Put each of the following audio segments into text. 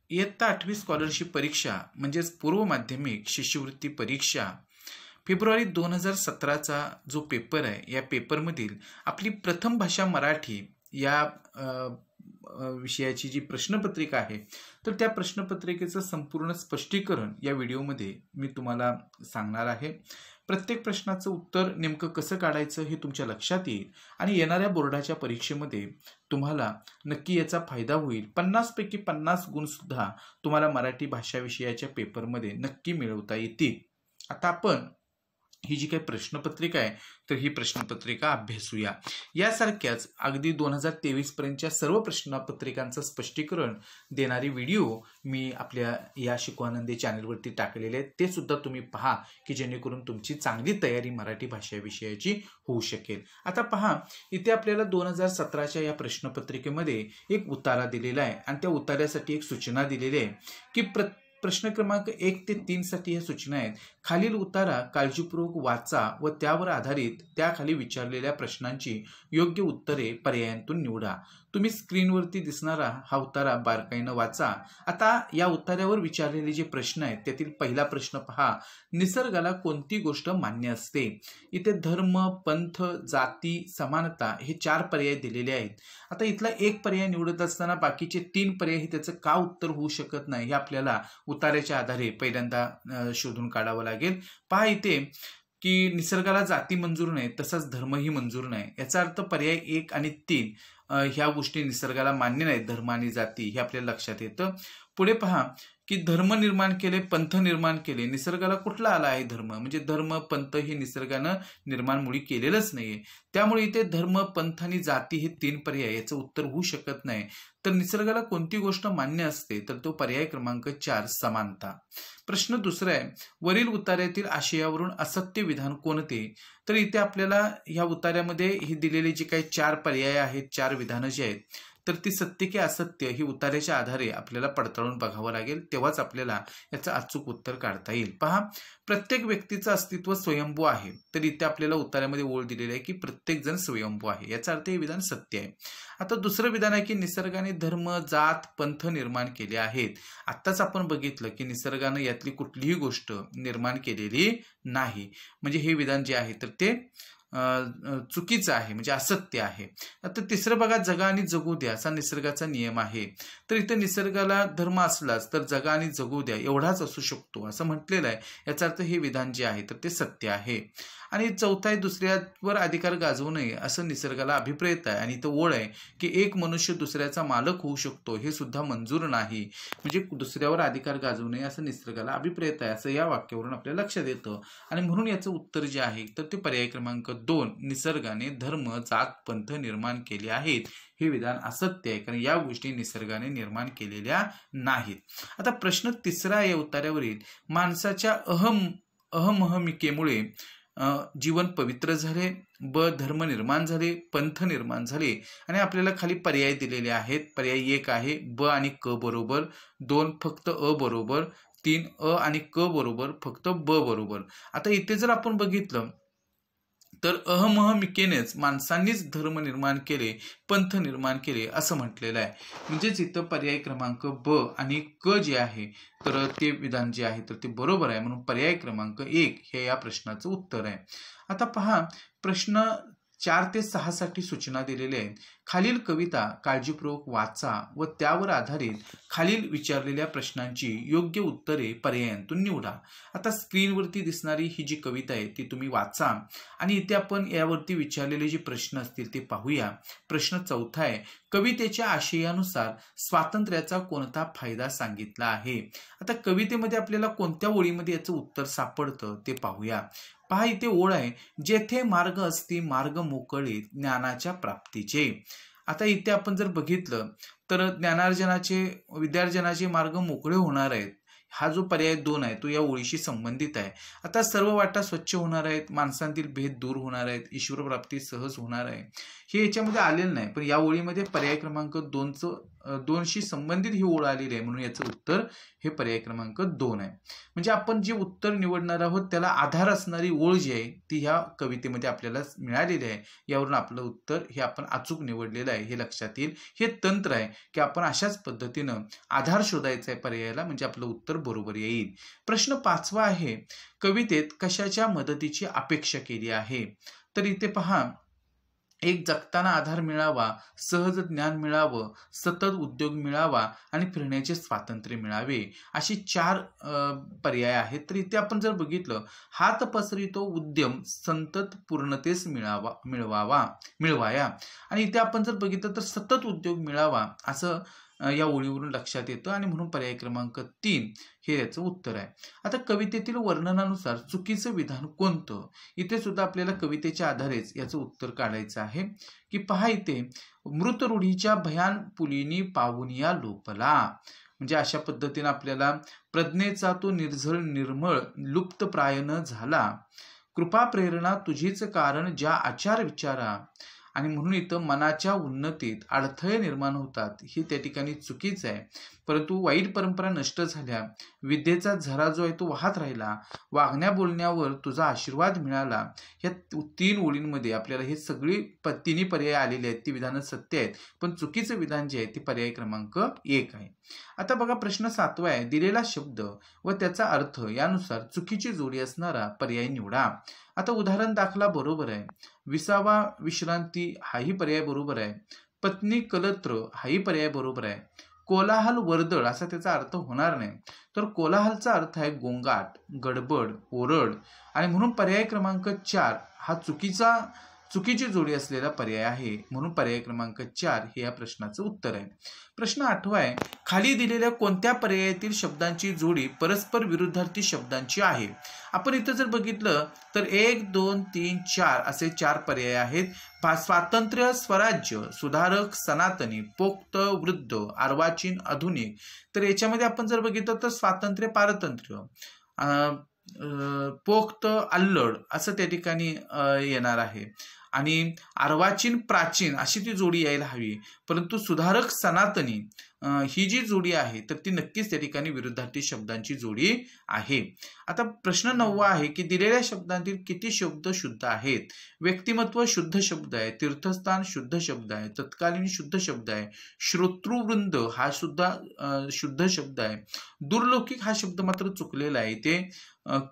इयत्ता 8वी स्कॉलरशिप परीक्षा म्हणजेच पूर्व माध्यमिक शिष्यवृत्ती परीक्षा फेब्रुवारी 2017चा जो पेपर आहे या पेपरमधील आपली प्रथम भाषा मराठी या विषयाची जी प्रश्नपत्रिका आहे तर त्या प्रश्नपत्रिकेचं संपूर्ण स्पष्टीकरण या व्हिडिओमध्ये मी तुम्हाला सांगणार आहे। प्रत्येक प्रश्नाचं उत्तर नेमकं कसं काढायचं हे तुमच्या लक्षात येईल आणि येणाऱ्या बोर्डाच्या परीक्षेमध्ये तुम्हाला नक्की याचा फायदा होईल। 50 पैकी 50 गुण सुद्धा तुम्हाला मराठी भाषा विषयाच्या पेपरमध्ये नक्की मिळवता येतील। आता आपण ही जी काही प्रश्नपत्रिका आहे तर ही प्रश्नपत्रिका अभ्यासूया। यासारख्याच अगदी 2023 पर्यंतच्या सर्व प्रश्नपत्रिकांचं स्पष्टीकरण देणारी व्हिडिओ मी आपल्या या शिकवानंदे चॅनलवरती टाकलेले आहेत, ते सुद्धा तुम्ही पहा की जेणेकरून तुमची चांगली तयारी मराठी भाषा विषयाची होऊ शकेल। आता पहा, इथे आपल्याला 2017च्या या प्रश्नपत्रिकेमध्ये एक उतारा दिलेला आहे आणि त्या उतार्यासाठी एक सूचना दिलेली आहे की प्रश्न क्रमांक 1 ते 3 साठी या सूचना आहेत। खालील उतारा काळजीपूर्वक वाचा व त्यावर आधारित त्याखाली विचारलेल्या प्रश्नांची योग्य उत्तरे पर्यायांतून निवडा। तुम्ही स्क्रीनवरती दिसणारा हा उतारा बारकाईने वाचा। आता या उतार्यावर विचारलेले जे प्रश्न आहेत त्यातील पहिला प्रश्न पहा, निसर्गाला कोणती गोष्ट मान्य असते? इथे धर्म, पंथ, जाती, समानता हे 4 पर्याय दिलेले आहेत। आता इथला एक पर्याय निवडत असताना बाकीचे 3 पर्याय हे त्याचं का उत्तर होऊ शकत नाही हे आपल्याला उतार्याच्या आधारे पहिल्यांदा शोधून काढावं लागेल। पहा इथे की निसर्गाला जाती मंजूर नाही तसंच धर्मही मंजूर नाही, याचा अर्थ पर्याय 1 आणि 3 ह्या गोष्टी निसर्गाला मान्य नाहीत, धर्म आणि जाती हे आपल्याला लक्षात येतं। पुढे पहा की धर्म निर्माण केले, पंथ निर्माण केले, निसर्गाला कुठला आला आहे धर्म? म्हणजे धर्म पंथ हे निसर्गानं निर्माण मुळी केलेलंच नाहीये, त्यामुळे इथे धर्म, पंथ आणि जाती हे 3 पर्याय याचं उत्तर होऊ शकत नाही। तर निसर्गाला कोणती गोष्ट मान्य असते? तर तो पर्याय क्रमांक 4 समानता। प्रश्न दुसरा आहे, वरील उतार्यातील आशयावरून असत्य विधान कोणते? तर इथे आपल्याला ह्या उतार्यामध्ये हे दिलेले जे काही 4 पर्याय आहेत, 4 विधानं जी आहेत तर ती सत्य की असत्य ही उतार्याच्या आधारे आपल्याला पडताळून बघावं लागेल, तेव्हाच आपल्याला याचं अचूक उत्तर काढता येईल। पहा, प्रत्येक व्यक्तीचं अस्तित्व स्वयंभू आहे, तर इथे आपल्याला उतार्यामध्ये ओळ दिलेली आहे की प्रत्येक जण स्वयंभू आहे, याचा अर्थ हे विधान सत्य आहे। आता दुसरं विधान आहे की निसर्गाने धर्म, जात, पंथ निर्माण केले आहेत। आत्ताच आपण बघितलं की निसर्गाने यातली कुठलीही गोष्ट निर्माण केलेली नाही, म्हणजे हे विधान जे आहे तर ते चुकीचं आहे, म्हणजे असत्य आहे। आता तिसरं बघा, जगा आणि जगू द्या असा निसर्गाचा नियम आहे, तर इथे निसर्गाला धर्म असलाच तर जगा आणि जगू द्या एवढाच असू शकतो असं म्हटलेलं आहे, याचा अर्थ हे विधान जे आहे तर ते सत्य आहे। आणि चौथा आहे, दुसऱ्यावर अधिकार गाजवू नये असं निसर्गाला अभिप्रेत आहे, आणि इथं ओळ आहे की एक मनुष्य दुसऱ्याचा मालक होऊ शकतो हे सुद्धा मंजूर नाही, म्हणजे दुसऱ्यावर अधिकार गाजवू नये असं निसर्गाला अभिप्रेत आहे असं या वाक्यावरून आपल्याला लक्षात येतं। आणि म्हणून याचं उत्तर जे आहे तर ते पर्याय क्रमांक 2 निसर्गाने धर्म, जात, पंथ निर्माण केले आहेत हे विधान असत्य आहे, कारण या गोष्टी निसर्गाने निर्माण केलेल्या नाहीत। आता प्रश्न तिसरा या उतार्यावरील, माणसाच्या अहमहमिकेमुळे जीवन पवित्र झाले, ब धर्म निर्माण झाले, पंथ निर्माण झाले, आणि आपल्याला खाली पर्याय दिलेले आहेत। पर्याय 1 आहे ब आणि क बरोबर, 2 फक्त अ बरोबर, 3 अ आणि क बरोबर, फक्त ब बरोबर। आता इथे जर आपण बघितलं तर अहमहमिकेनेच माणसांनीच धर्म निर्माण केले, पंथ निर्माण केले असं म्हटलेलं आहे, म्हणजेच इथं पर्याय क्रमांक ब आणि क जे आहे तर ते विधान जे आहे तर ते बरोबर आहे, म्हणून पर्याय क्रमांक 1 हे या प्रश्नाचं उत्तर आहे। आता पहा, प्रश्न 4 ते 6 साठी सूचना दिलेल्या आहेत। खालील कविता काळजीपूर्वक वाचा व त्यावर आधारित खालील विचारलेल्या प्रश्नांची योग्य उत्तरे पर्यायांतून निवडा। आता स्क्रीनवरती दिसणारी ही जी कविता आहे ती तुम्ही वाचा आणि इथे आपण यावरती विचारलेले जे प्रश्न असतील ते पाहूया। प्रश्न चौथा आहे, कवितेच्या आशयानुसार स्वातंत्र्याचा कोणता फायदा सांगितला आहे? आता कवितेमध्ये आपल्याला कोणत्या ओळीमध्ये याचं उत्तर सापडतं ते पाहूया। पहा, इथे ओळ आहे, जेथे मार्ग असती मार्ग मोकळे ज्ञानाच्या प्राप्तीचे। आता इथे आपण जर बघितलं तर ज्ञानार्जनाचे, विद्यार्जनाचे मार्ग मोकळे होणार आहेत, हा जो पर्याय 2 आहे तो या ओळीशी संबंधित आहे। आता सर्व वाटा स्वच्छ होणार आहेत, माणसांतील भेद दूर होणार आहेत, ईश्वर प्राप्ती सहज होणार आहे, हे याच्यामध्ये आलेलं नाही, पण या ओळीमध्ये पर्याय क्रमांक 2शी संबंधित ही ओळ आलेली आहे, म्हणून याचं उत्तर हे पर्याय क्रमांक 2 आहे. म्हणजे आपण जे उत्तर निवडणार आहोत त्याला आधार असणारी ओळ जी आहे ती ह्या कवितेमध्ये आपल्याला मिळालेली आहे. यावरून आपलं उत्तर हे आपण अचूक निवडलेलं आहे हे लक्षात येईल. हे तंत्र आहे की आपण अशाच पद्धतीनं आधार शोधायचा आहे पर्यायाला, म्हणजे आपलं उत्तर बरोबर येईल. प्रश्न 5वा आहे, कवितेत कशाच्या मदतीची अपेक्षा केली आहे? तर इथे पहा, एक जगताना आधार मिळावा, सहज ज्ञान मिळावं, सतत उद्योग मिळावा आणि फिरण्याचे स्वातंत्र्य मिळावे, अशी 4 पर्याय आहेत. तर इथे आपण जर बघितलं, हात पसरितो उद्यम संतत पूर्णतेस मिळवाया, आणि इथे आपण जर बघितलं तर सतत उद्योग मिळावा असं या ओळीवरून लक्षात येतं, आणि म्हणून पर्याय क्रमांक 3 हे याचं उत्तर आहे. आता कवितेतील वर्णनानुसार चुकीचं विधान कोणतं? इथे सुद्धा आपल्याला कवितेच्या आधारेच याचं उत्तर काढायचं आहे. की पहा, इथे मृत रूढीच्या भयान पुलिनी पावनिया लोपला, म्हणजे अशा पद्धतीने आपल्याला प्रज्ञेचा तो निर्झळ निर्मळ लुप्त प्राय न झाला, कृपा प्रेरणा तुझीच कारण ज्या आचार विचारा, आणि म्हणून इथं मनाच्या उन्नतीत अडथळे निर्माण होतात हे त्या ठिकाणी चुकीचं आहे. परंतु वाईट परंपरा नष्ट झाल्या, विद्येचा झरा जो आहे तो वाहत राहिला, वागण्या बोलण्यावर तुझा आशीर्वाद मिळाला, या 3 ओळींमध्ये आपल्याला हे सगळी तिन्ही पर्याय आलेले आहेत. ती विधानं सत्य आहेत, पण चुकीचं विधान जे आहे ते पर्याय क्रमांक 1 आहे. आता बघा, प्रश्न 7वा आहे, दिलेला शब्द व त्याचा अर्थ यानुसार चुकीची जोडी असणारा पर्याय निवडा. आता उदाहरण दाखला बरोबर आहे, विसावा विश्रांती हाही पर्याय बरोबर आहे, पत्नी कलत्र हाही पर्याय बरोबर आहे, कोलाहल वर्दळ असा त्याचा अर्थ होणार नाही. तर कोलाहलचा अर्थ आहे गोंगाट, गडबड, ओरड, आणि म्हणून पर्याय क्रमांक 4 हा चुकीची जोडी असलेला पर्याय आहे, म्हणून पर्याय क्रमांक 4 हे या प्रश्नाचं उत्तर आहे. प्रश्न 8वा आहे, खाली दिलेल्या कोणत्या पर्यायातील शब्दांची जोडी परस्पर विरुद्धार्थी शब्दांची आहे? आपण इथं जर बघितलं तर 1, 2, 3, 4 असे 4 पर्याय आहेत. स्वातंत्र्य स्वराज्य, सुधारक सनातनी, पोक्त वृद्ध, अर्वाचीन आधुनिक. तर याच्यामध्ये आपण जर बघितलं तर स्वातंत्र्य पारतंत्र्य, पोक्त अल्लड असं त्या ठिकाणी येणार आहे, आणि अर्वाचीन प्राचीन अशी ती जोडी यायला हवी. परंतु सुधारक सनातनी ही जी जोडी आहे तर ती नक्कीच त्या ठिकाणी विरुद्धार्थी शब्दांची जोडी आहे. आता प्रश्न 9वा आहे की दिलेल्या शब्दांतील किती शब्द शुद्ध आहेत? व्यक्तिमत्व शुद्ध शब्द आहे, तीर्थस्थान शुद्ध शब्द आहे, तत्कालीन शुद्ध शब्द आहे, श्रोतृवृंद हा सुद्धा शुद्ध शब्द आहे, दुर्लौकिक हा शब्द मात्र चुकलेला आहे. ते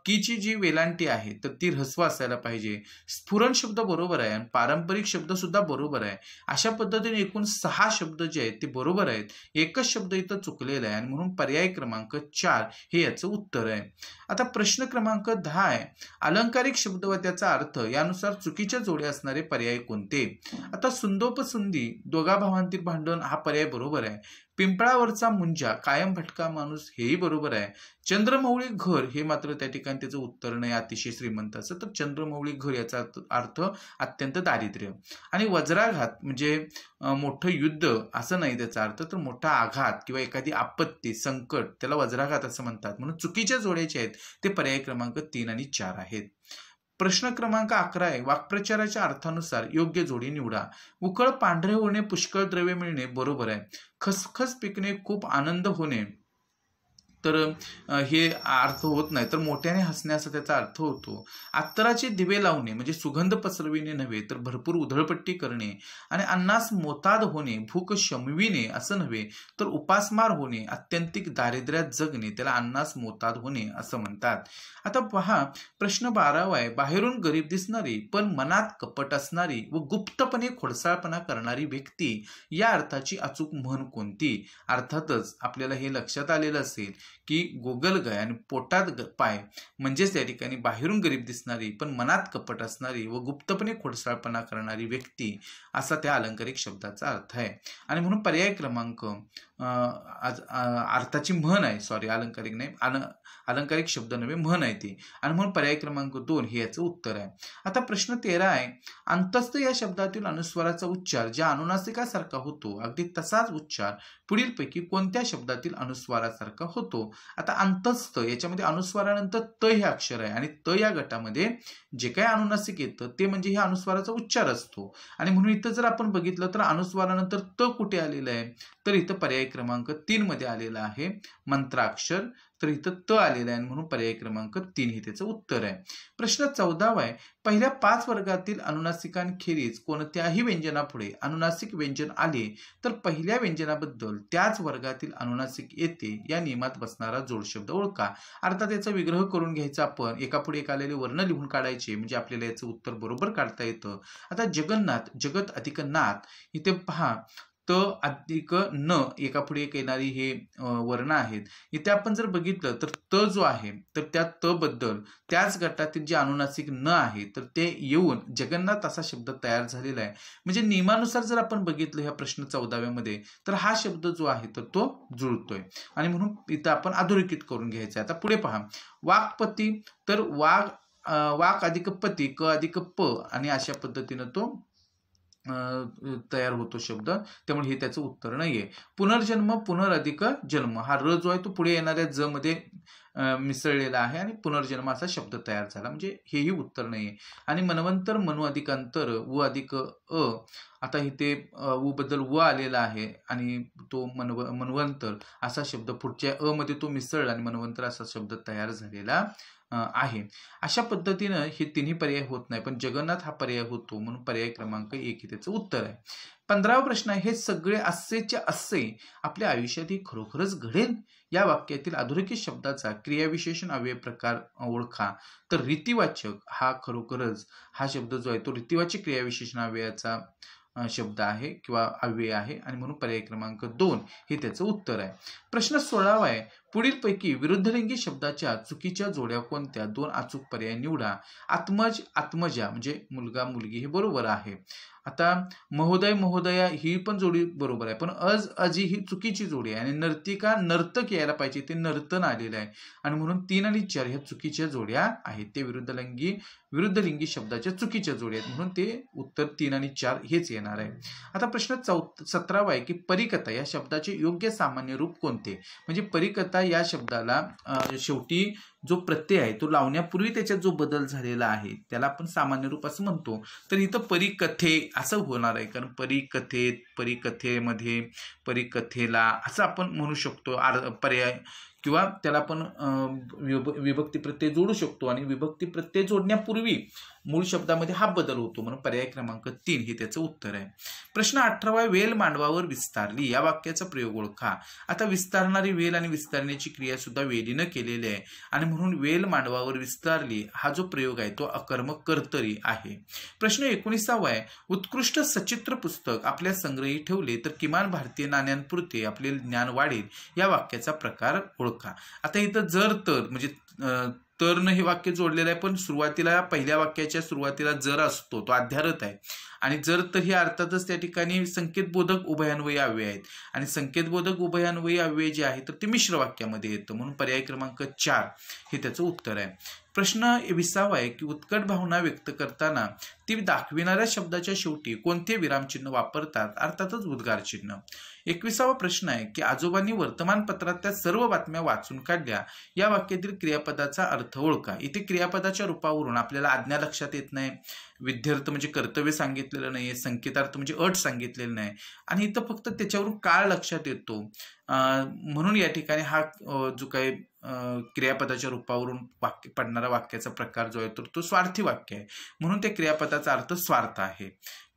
कीची जी वेलांटी आहे तर ती ऱ्हस्व असायला पाहिजे. स्फुरण शब्द बरोबर आहे आणि पारंपरिक शब्द सुद्धा बरोबर आहे. अशा पद्धतीने एकूण 6 शब्द जे आहेत ते बरोबर आहेत. एकच शब्द इथं चुकलेला आहे, आणि म्हणून पर्याय क्रमांक 4 हे याचं उत्तर आहे. आता प्रश्न क्रमांक 10 आहे, अलंकारिक शब्द व त्याचा अर्थ यानुसार चुकीच्या जोड्या असणारे पर्याय कोणते? आता सुंदोपसुंदी, दोघा भावांतील भांडण हा पर्याय बरोबर आहे. पिंपळावरचा मुंजा, कायम भटका माणूस हेही बरोबर आहे. चंद्रमौळी घर हे मात्र त्या ठिकाणी त्याचं उत्तर नाही अतिशय श्रीमंताचं, तर चंद्रमौळी घर याचा अर्थ अत्यंत दारिद्र्य. आणि वज्राघात म्हणजे मोठं युद्ध असं नाही त्याचा अर्थ, तर मोठा आघात किंवा एखादी आपत्ती संकट त्याला वज्राघात असं म्हणतात. म्हणून चुकीच्या जोड्याचे आहेत ते पर्याय क्रमांक 3 आणि 4 आहेत. प्रश्न क्रमांक 11 आहे, वाक्प्रचाराच्या अर्थानुसार योग्य जोडी निवडा. उकळ पांढरे होणे, पुष्कळ द्रव्य मिळणे बरोबर आहे. खसखस पिकणे, खूप आनंद होणे, तर हे अर्थ होत नाही, तर मोठ्याने हसणे असा त्याचा अर्थ होतो. अत्तराचे दिवे लावणे म्हणजे सुगंध पसरविणे नव्हे तर भरपूर उधळपट्टी करणे, आणि अन्नास मोताद होणे, भूक शमविणे असं नव्हे तर उपासमार होणे, अत्यंतिक दारिद्र्यात जगणे त्याला अन्नास मोताद होणे असं म्हणतात. आता पहा, प्रश्न 12वा आहे, बाहेरून गरीब दिसणारी पण मनात कपट असणारी व गुप्तपणे खोडसाळपणा करणारी व्यक्ती या अर्थाची अचूक म्हण कोणती? अर्थातच आपल्याला हे लक्षात आलेलं असेल की गोगलगाय आणि पोटात पाय म्हणजेच त्या ठिकाणी बाहेरून गरीब दिसणारी पण मनात कपट असणारी व गुप्तपणे खोडसाळपणा करणारी व्यक्ती असा त्या अलंकारिक शब्दाचा अर्थ आहे. आणि म्हणून पर्याय क्रमांक अर्थाची म्हण आहे, सॉरी अलंकारिक नाही, अलंकारिक शब्द नव्हे, म्हण आहे ती, आणि म्हणून पर्याय क्रमांक 2 हे याचं उत्तर आहे. आता प्रश्न 13 आहे, अंतस्थ या शब्दातील अनुस्वाराचा उच्चार ज्या अनुनासिकासारखा होतो अगदी तसाच उच्चार पुढीलपैकी कोणत्या शब्दातील अनुस्वारासारखा होतो. आता अंतस्थ याच्यामध्ये अनुस्वारानंतर त हे अक्षर आहे आणि त या गटामध्ये जे काही अनुनासिक येतं ते म्हणजे हे अनुस्वाराचा उच्चार असतो. आणि म्हणून इथं जर आपण बघितलं तर अनुस्वारानंतर त कुठे आलेलं आहे, तर इथं पर्याय क्रमांक 3 मध्ये आलेला आहे मंत्राक्षर, तर इथं त आलेला आहे म्हणून पर्याय क्रमांक 3 हे त्याचं उत्तर आहे. प्रश्न 14 आहे, पहिल्या 5 वर्गातील अनुनासिकांखेरीज कोणत्याही व्यंजनापुढे अनुनासिक व्यंजन आले तर पहिल्या व्यंजनाबद्दल त्याच वर्गातील अनुनासिक येते या नियमात बसणारा जोडशब्द ओळखा. अर्थात याचा विग्रह करून घ्यायचा, आपण एकापुढे एक आलेले वर्ण लिहून काढायचे म्हणजे आपल्याला याचं उत्तर बरोबर काढता येतं. आता जगन्नाथ, जगत अधिक नाथ, इथे पहा त अधिक न एकापुढे एक येणारी हे वर्ण आहेत. इथे आपण जर बघितलं तर त जो आहे तर त्या त बद्दल त्याच गटातील जे अनुनासिक न आहे तर ते येऊन जगन्नाथ असा शब्द तयार झालेला आहे. म्हणजे नियमानुसार जर आपण बघितलं ह्या प्रश्न 14व्या मध्ये तर हा शब्द जो आहे तर तो जुळतोय आणि म्हणून इथं आपण अधोरेखित करून घ्यायचं. आता पुढे पहा, वाक्पती, तर वाक अधिक पती, क अधिक प, आणि अशा पद्धतीनं तो तयार होतो शब्द, त्यामुळे हे त्याचं उत्तर नाहीये. पुनर्जन्म, पुनरधिक जन्म, हा र जो आहे तो पुढे येणाऱ्या ज मध्ये मिसळलेला आहे आणि पुनर्जन्म असा शब्द तयार झाला, म्हणजे हेही उत्तर नाहीये. आणि मनवंतर, मनु अधिक अंतर, व अधिक अ, आता इथे व बद्दल व आलेला आहे आणि तो मनवंतर असा शब्द पुढच्या अ मध्ये तो मिसळला आणि मनवंतर असा शब्द तयार झालेला आहे. अशा पद्धतीनं हे तिन्ही पर्याय होत नाही, पण जगन्नाथ हा पर्याय होतो म्हणून पर्याय क्रमांक 1 हे त्याचं उत्तर आहे. 15वा प्रश्न आहे, हे सगळे असेच्या असे आपल्या आयुष्यातही खरोखरच घडेल या वाक्यातील अधोरेखित शब्दाचा क्रियाविशेषण अव्यय प्रकार ओळखा. तर रीतिवाचक हा खरोखरच हा शब्द जो आहे तो रीतिवाचक क्रियाविशेषण अव्ययाचा शब्द आहे किंवा अव्यय आहे आणि म्हणून पर्याय क्रमांक 2 हे त्याचं उत्तर आहे. प्रश्न 16वा आहे, पुढीलपैकी विरुद्धलिंगी शब्दाच्या चुकीच्या जोड्या कोणत्या, 2 अचूक पर्याय निवडा. आत्मज, आत्मजा म्हणजे मुलगा मुलगी हे बरोबर आहे. आता महोदय महोदया ही पण जोडी बरोबर आहे, पण अज अजी ही चुकीची जोडी आहे आणि नर्तिका नर्तक यायला पाहिजे, ते नर्तन आलेलं आहे आणि म्हणून 3 आणि 4 ह्या चुकीच्या जोड्या आहेत. ते विरुद्धलिंगी शब्दाच्या चुकीच्या जोड्या आहेत म्हणून ते उत्तर 3 आणि 4 हेच येणार आहे. आता प्रश्न 17वा आहे की परिकथा या शब्दाचे योग्य सामान्य रूप कोणते. म्हणजे परिकथा या शब्दाला शेवटी जो प्रत्यय आहे तो लावण्यापूर्वी त्याच्यात जो बदल झालेला आहे त्याला आपण सामान्य रूप असं म्हणतो. तर इथं परिकथे असं होणार आहे, कारण परिकथेत, परिकथेमध्ये, परिकथेला असं आपण म्हणू शकतो पर्याय, किंवा त्याला आपण विभक्ती प्रत्यय जोडू शकतो आणि विभक्ती प्रत्यय जोडण्यापूर्वी मूळ शब्दामध्ये हा बदल होतो म्हणून पर्याय क्रमांक 3 हे त्याचं उत्तर आहे. प्रश्न 18वा, वेल मांडवावर विस्तारली या वाक्याचा प्रयोग ओळखा. आता विस्तारणारी वेल आणि विस्तारण्याची क्रिया सुद्धा वेलीनं केलेली आहे आणि म्हणून वेल मांडवावर विस्तारली हा जो प्रयोग आहे तो अकर्मक कर्तरी आहे. प्रश्न 19वा आहे, उत्कृष्ट सचित्र पुस्तक आपल्या संग्रही ठेवले तर किमान भारतीय नाण्यांपुरते आपले ज्ञान वाढेल या वाक्याचा प्रकार ओळखा. आता इथं जर तर म्हणजे तरनं हे वाक्य जोडलेलं आहे, पण सुरुवातीला पहिल्या वाक्याच्या सुरुवातीला जर असतो तो अध्यारत आहे आणि जर तर हे अर्थातच त्या ठिकाणी संकेतबोधक उभयान्वयी अव्यय आहेत आणि संकेतबोधक उभयान्वयी अव्यय जे आहे तर ते मिश्र वाक्यामध्ये येतं म्हणून पर्याय क्रमांक 4 हे त्याचं उत्तर आहे. प्रश्न 20वा आहे की उत्कट भावना व्यक्त करताना ती दाखविणाऱ्या शब्दाच्या शेवटी कोणते विरामचिन्ह वापरतात, अर्थातच उद्गार चिन्ह. 21वा प्रश्न आहे की आजोबांनी वर्तमानपत्रात त्या सर्व बातम्या वाचून काढल्या या वाक्यातील क्रियापदाचा अर्थ ओळखा. इथे क्रियापदाच्या रूपावरून आपल्याला आज्ञा लक्षात येत नाही, विध्यर्थ म्हणजे कर्तव्य सांगितलेलं नाहीये, संकेतार्थ म्हणजे अट सांगितलेलं नाही आणि इथं फक्त त्याच्यावरून काळ लक्षात येतो म्हणून या ठिकाणी हा जो काही क्रियापदाच्या रूपावरून वाक्य पडणारा वाक्याचा प्रकार जो आहे तर तो स्वार्थी वाक्य आहे म्हणून त्या क्रियापदाचा अर्थ स्वार्थ आहे.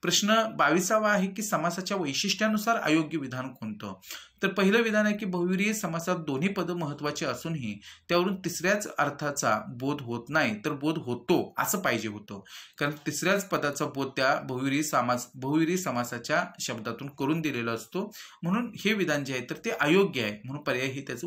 प्रश्न 22वा आहे की समासाच्या वैशिष्ट्यानुसार अयोग्य विधान कोणतं. तर पहिलं विधान आहे की बहुव्रीही समासात दोन्ही पद महत्वाचे असूनही त्यावरून तिसऱ्याच अर्थाचा बोध होत नाही तर बोध होतो असं पाहिजे होतं, कारण तिसऱ्याच पदाचा बोध त्या बहुव्रीही समासाच्या शब्दातून करून दिलेला असतो म्हणून हे विधान जे आहे तर ते अयोग्य आहे म्हणून पर्याय हे त्याचं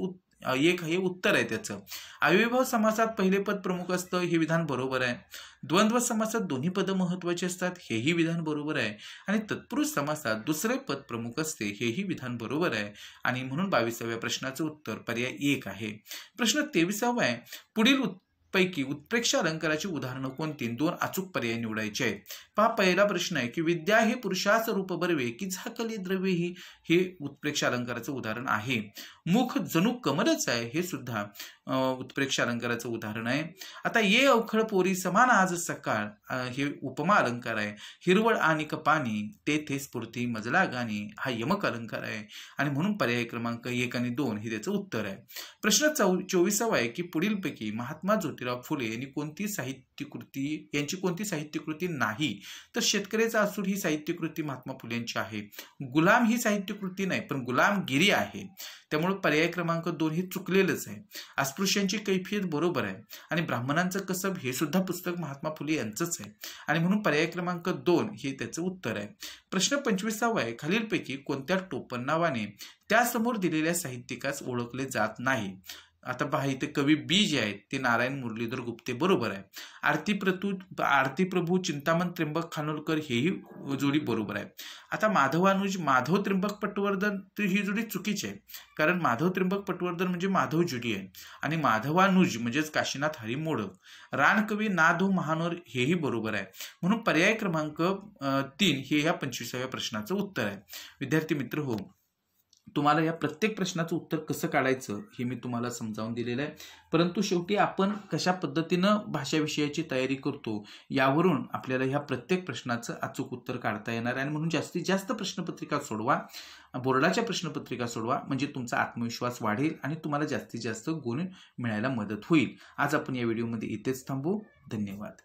एक हे उत्तर आहे त्याचं. अव्ययभाव समासात पहिले पद प्रमुख असतं हे विधान बरोबर आहे. द्वंद्व समासात दोन्ही पदं महत्वाची असतात हेही विधान बरोबर आहे. आणि तत्पुरुष समासात दुसरे पद प्रमुख असते हेही विधान बरोबर आहे. आणि म्हणून 22व्या प्रश्नाचं उत्तर पर्याय 1 आहे. प्रश्न 23वा आहे. पुढील पैकी उत्प्रेक्षा अलंकाराची उदाहरणं कोणती? 2 अचूक पर्याय निवडायचे आहेत. पहा, पहिला प्रश्न आहे की विद्या हे पुरुषास रूप बरवे की झाकली द्रव्ये ही, हे उत्प्रेक्षा अलंकाराचं उदाहरण आहे. मुख जणू कमलच आहे हे सुद्धा उत्प्रेक्षा अलंकाराचं उदाहरण आहे. आता ये अवखळ पोरी समान आज सकाळ हे उपमा अलंकार आहे. हिरवळ आणि पाणी तेथे स्फूर्ती मजला गाणी हा यमक अलंकार आहे. आणि म्हणून पर्याय क्रमांक 1 आणि 2 हे त्याचं उत्तर आहे. प्रश्न 24वा आहे की पुढीलपैकी महात्मा ज्योतिराव फुले यांची कोणती साहित्यकृती नाही? तर शेतकऱ्याचा असूड ही साहित्यकृती महात्मा फुले यांची आहे. गुलाम ही साहित्यकृती नाही पण गुलामगिरी आहे. त्यामुळे पर्याय क्रमांक 2 हे चुकलेलंच आहे. अस्पृश्यांची कैफियत बरोबर आहे. आणि ब्राह्मणांचं कसब हे सुद्धा पुस्तक महात्मा फुले यांचंच आहे. आणि म्हणून पर्याय क्रमांक 2 हे त्याचं उत्तर आहे. प्रश्न 25वा आहे. खालीलपैकी कोणत्या टोपण नावाने त्यासमोर दिलेल्या साहित्यिकास ओळखले जात नाही? आता पहा, इथे कवी बी जे आहेत ते नारायण मुरलीधर गुप्ते बरोबर आहे. आरती प्रभू चिंतामण त्र्यंबक खानोलकर हेही जोडी बरोबर आहे. आता माधवानुज माधव त्र्यंबक पटवर्धन ही जोडी चुकीची आहे. कारण माधव त्र्यंबक पटवर्धन म्हणजे माधव जोडी आहे. आणि माधवानुज म्हणजेच काशीनाथ हरी मोडक. रानकवी नाधो महानोर हेही बरोबर आहे. म्हणून पर्याय क्रमांक 3 हे या 25व्या प्रश्नाचं उत्तर आहे. विद्यार्थी मित्र हो, तुम्हाला या प्रत्येक प्रश्नाचं उत्तर कसं काढायचं हे मी तुम्हाला समजावून दिलेलं आहे. परंतु शेवटी आपण कशा पद्धतीनं भाषा विषयाची तयारी करतो यावरून आपल्याला ह्या प्रत्येक प्रश्नाचं अचूक उत्तर काढता येणार आहे. आणि म्हणून जास्तीत जास्त प्रश्नपत्रिका सोडवा, बोर्डाच्या प्रश्नपत्रिका सोडवा, म्हणजे तुमचा आत्मविश्वास वाढेल आणि तुम्हाला जास्तीत जास्त गुण मिळायला मदत होईल. आज आपण या व्हिडिओमध्ये इथेच थांबू. धन्यवाद.